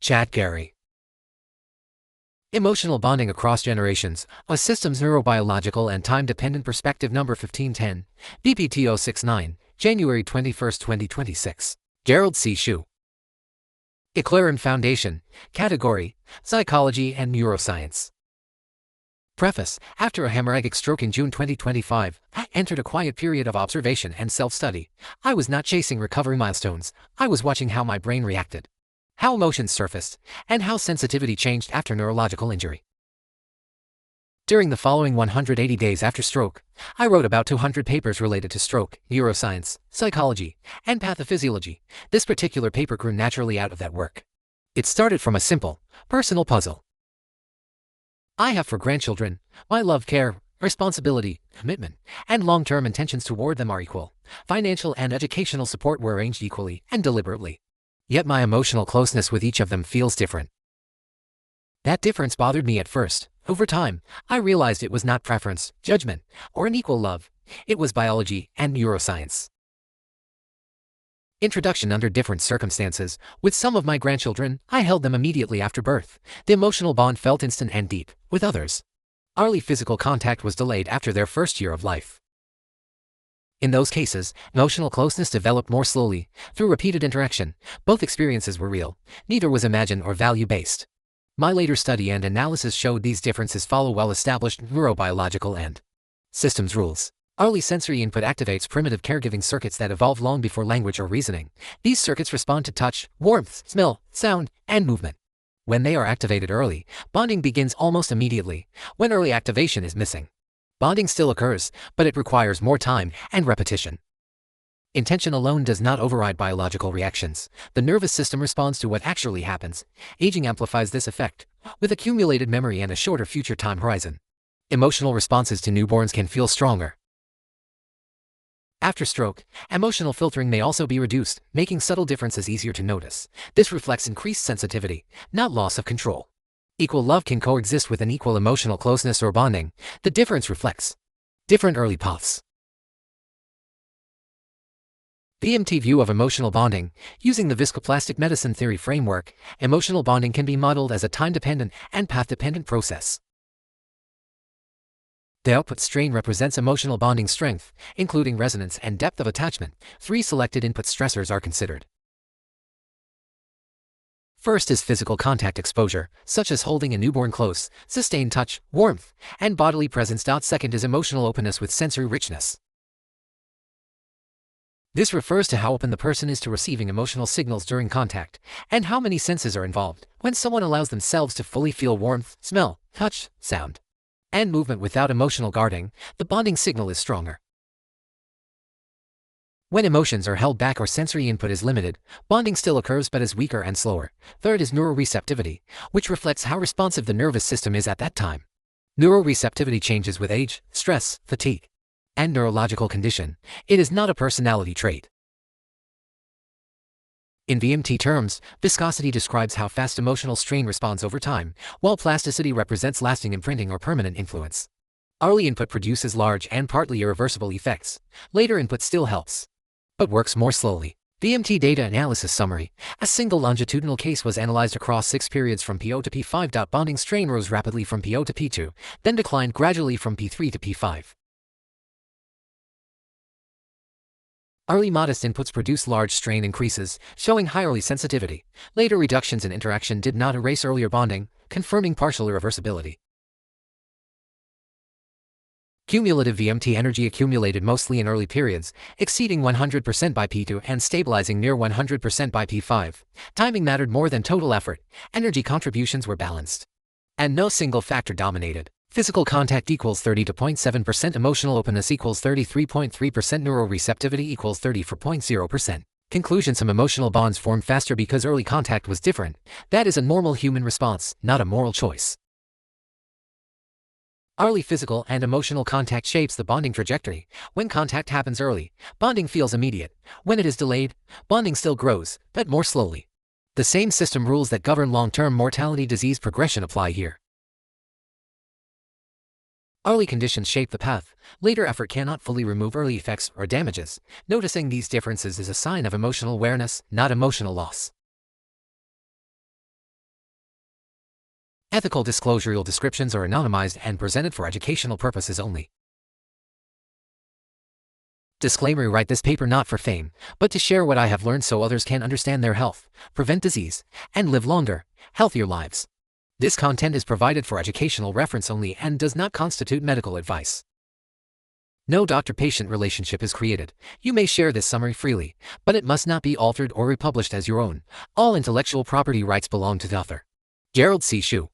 Chat Gary. Emotional Bonding Across Generations, a Systems Neurobiological and Time-Dependent Perspective No. 1510, BPT 069, January 21, 2026. Gerald C. Shu. EclaireMD Foundation, Category, Psychology and Neuroscience. Preface. After a hemorrhagic stroke in June 2025, I entered a quiet period of observation and self-study. I was not chasing recovery milestones, I was watching how my brain reacted, how emotions surfaced, and how sensitivity changed after neurological injury. During the following 180 days after stroke, I wrote about 200 papers related to stroke, neuroscience, psychology, and pathophysiology. This particular paper grew naturally out of that work. It started from a simple, personal puzzle I have for grandchildren. My love, care, responsibility, commitment, and long-term intentions toward them are equal. Financial and educational support were arranged equally and deliberately. Yet my emotional closeness with each of them feels different. That difference bothered me at first. Over time, I realized it was not preference, judgment, or an equal love. It was biology and neuroscience. Introduction. Under different circumstances, with some of my grandchildren, I held them immediately after birth. The emotional bond felt instant and deep. With others, early physical contact was delayed after their first year of life. In those cases, emotional closeness developed more slowly, through repeated interaction. Both experiences were real, neither was imagined or value-based. My later study and analysis showed these differences follow well-established neurobiological and systems rules. Early sensory input activates primitive caregiving circuits that evolved long before language or reasoning. These circuits respond to touch, warmth, smell, sound, and movement. When they are activated early, bonding begins almost immediately. When early activation is missing, bonding still occurs, but it requires more time and repetition. Intention alone does not override biological reactions. The nervous system responds to what actually happens. Aging amplifies this effect, with accumulated memory and a shorter future time horizon. Emotional responses to newborns can feel stronger. After stroke, emotional filtering may also be reduced, making subtle differences easier to notice. This reflects increased sensitivity, not loss of control. Equal love can coexist with an equal emotional closeness or bonding. The difference reflects different early paths. VMT view of emotional bonding. Using the viscoplastic medicine theory framework, emotional bonding can be modeled as a time-dependent and path-dependent process. The output strain represents emotional bonding strength, including resonance and depth of attachment. 3 selected input stressors are considered. First is physical contact exposure, such as holding a newborn close, sustained touch, warmth, and bodily presence. Second is emotional openness with sensory richness. This refers to how open the person is to receiving emotional signals during contact, and how many senses are involved. When someone allows themselves to fully feel warmth, smell, touch, sound, and movement without emotional guarding, the bonding signal is stronger. When emotions are held back or sensory input is limited, bonding still occurs but is weaker and slower. Third is neuroreceptivity, which reflects how responsive the nervous system is at that time. Neuroreceptivity changes with age, stress, fatigue, and neurological condition. It is not a personality trait. In VMT terms, viscosity describes how fast emotional strain responds over time, while plasticity represents lasting imprinting or permanent influence. Early input produces large and partly irreversible effects. Later input still helps, but works more slowly. VMT data analysis summary. A single longitudinal case was analyzed across 6 periods from P0 to P5. Bonding strain rose rapidly from P0 to P2, then declined gradually from P3 to P5. Early modest inputs produce large strain increases, showing high early sensitivity. Later reductions in interaction did not erase earlier bonding, confirming partial irreversibility. Cumulative VMT energy accumulated mostly in early periods, exceeding 100% by P2 and stabilizing near 100% by P5. Timing mattered more than total effort. Energy contributions were balanced, and no single factor dominated. Physical contact equals 30.7%, emotional openness equals 33.3%, neuroreceptivity equals 34.0%. Conclusion: some emotional bonds form faster because early contact was different. That is a normal human response, not a moral choice. Early physical and emotional contact shapes the bonding trajectory. When contact happens early, bonding feels immediate. When it is delayed, bonding still grows, but more slowly. The same system rules that govern long-term mortality disease progression apply here. Early conditions shape the path. Later effort cannot fully remove early effects or damages. Noticing these differences is a sign of emotional awareness, not emotional loss. Ethical disclosure descriptions are anonymized and presented for educational purposes only. Disclaimer: write this paper not for fame, but to share what I have learned so others can understand their health, prevent disease, and live longer, healthier lives. This content is provided for educational reference only and does not constitute medical advice. No doctor-patient relationship is created. You may share this summary freely, but it must not be altered or republished as your own. All intellectual property rights belong to the author. Gerald C. Shue.